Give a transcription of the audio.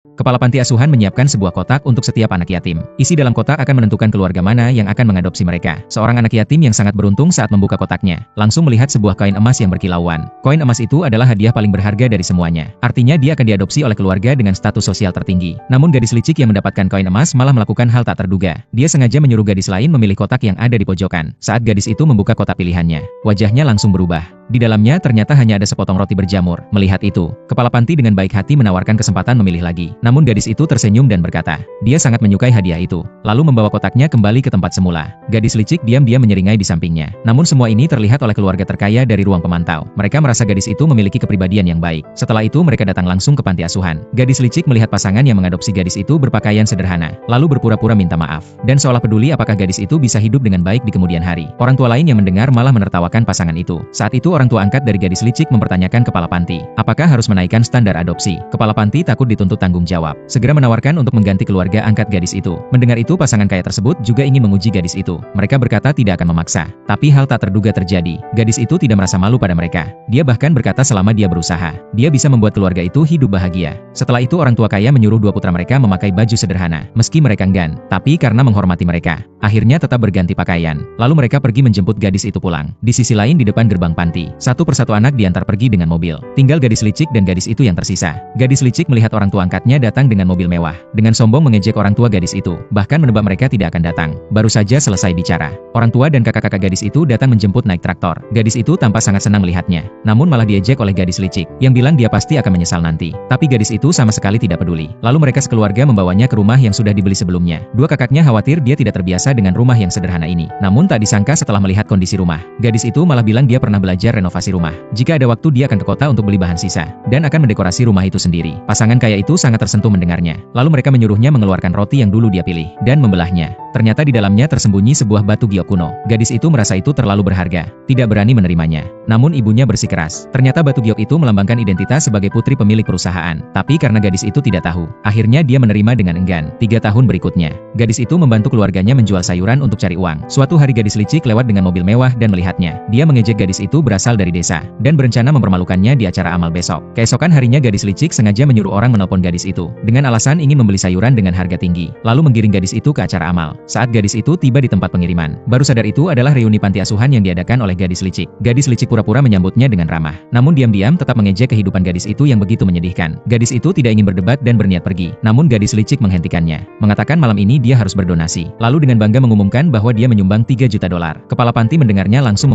Kepala panti asuhan menyiapkan sebuah kotak untuk setiap anak yatim. Isi dalam kotak akan menentukan keluarga mana yang akan mengadopsi mereka. Seorang anak yatim yang sangat beruntung saat membuka kotaknya, langsung melihat sebuah koin emas yang berkilauan. Koin emas itu adalah hadiah paling berharga dari semuanya. Artinya dia akan diadopsi oleh keluarga dengan status sosial tertinggi. Namun gadis licik yang mendapatkan koin emas malah melakukan hal tak terduga. Dia sengaja menyuruh gadis lain memilih kotak yang ada di pojokan. Saat gadis itu membuka kotak pilihannya, wajahnya langsung berubah. Di dalamnya ternyata hanya ada sepotong roti berjamur. Melihat itu, kepala panti dengan baik hati menawarkan kesempatan memilih lagi. Namun gadis itu tersenyum dan berkata, dia sangat menyukai hadiah itu. Lalu membawa kotaknya kembali ke tempat semula. Gadis licik diam-diam menyeringai di sampingnya. Namun semua ini terlihat oleh keluarga terkaya dari ruang pemantau. Mereka merasa gadis itu memiliki kepribadian yang baik. Setelah itu mereka datang langsung ke panti asuhan. Gadis licik melihat pasangan yang mengadopsi gadis itu berpakaian sederhana, lalu berpura-pura minta maaf. Dan seolah peduli apakah gadis itu bisa hidup dengan baik di kemudian hari. Orang tua lain yang mendengar malah menertawakan pasangan itu. Saat itu orang tua angkat dari gadis licik mempertanyakan kepala panti, apakah harus menaikkan standar adopsi? Kepala panti takut dituntut tanggung jawab, segera menawarkan untuk mengganti keluarga angkat gadis itu. Mendengar itu pasangan kaya tersebut juga ingin menguji gadis itu. Mereka berkata tidak akan memaksa, tapi hal tak terduga terjadi. Gadis itu tidak merasa malu pada mereka. Dia bahkan berkata selama dia berusaha, dia bisa membuat keluarga itu hidup bahagia. Setelah itu orang tua kaya menyuruh dua putra mereka memakai baju sederhana, meski mereka enggan, tapi karena menghormati mereka, akhirnya tetap berganti pakaian. Lalu mereka pergi menjemput gadis itu pulang. Di sisi lain di depan gerbang panti, satu persatu anak diantar pergi dengan mobil. Tinggal gadis licik dan gadis itu yang tersisa. Gadis licik melihat orang tua angkatnya datang dengan mobil mewah. Dengan sombong mengejek orang tua gadis itu, bahkan menebak mereka tidak akan datang. Baru saja selesai bicara, orang tua dan kakak-kakak gadis itu datang menjemput naik traktor. Gadis itu tampak sangat senang melihatnya, namun malah diejek oleh gadis licik, yang bilang dia pasti akan menyesal nanti. Tapi gadis itu sama sekali tidak peduli. Lalu mereka sekeluarga membawanya ke rumah yang sudah dibeli sebelumnya. Dua kakaknya khawatir dia tidak terbiasa dengan rumah yang sederhana ini. Namun tak disangka setelah melihat kondisi rumah, gadis itu malah bilang dia pernah belajar renovasi rumah. Jika ada waktu dia akan ke kota untuk beli bahan sisa, dan akan mendekorasi rumah itu sendiri. Pasangan kaya itu sangat tersentuh mendengarnya. Lalu mereka menyuruhnya mengeluarkan roti yang dulu dia pilih, dan membelahnya. Ternyata di dalamnya tersembunyi sebuah batu giok kuno. Gadis itu merasa itu terlalu berharga, tidak berani menerimanya. Namun ibunya bersikeras. Ternyata batu giok itu melambangkan identitas sebagai putri pemilik perusahaan. Tapi karena gadis itu tidak tahu, akhirnya dia menerima dengan enggan. 3 tahun berikutnya, gadis itu membantu keluarganya menjual sayuran untuk cari uang. Suatu hari gadis licik lewat dengan mobil mewah dan melihatnya. Dia mengejek gadis itu berasal dari desa, dan berencana mempermalukannya di acara amal besok. Keesokan harinya gadis licik sengaja menyuruh orang menelpon gadis itu, dengan alasan ingin membeli sayuran dengan harga tinggi, lalu menggiring gadis itu ke acara amal. Saat gadis itu tiba di tempat pengiriman, baru sadar itu adalah reuni panti asuhan yang diadakan oleh gadis licik. Gadis licik pura-pura menyambutnya dengan ramah, namun diam-diam tetap mengejek kehidupan gadis itu yang begitu menyedihkan. Gadis itu tidak ingin berdebat dan berniat pergi, namun gadis licik menghentikannya, mengatakan malam ini dia harus berdonasi. Lalu dengan bangga mengumumkan bahwa dia menyumbang $3 juta. Kepala panti mendengarnya langsung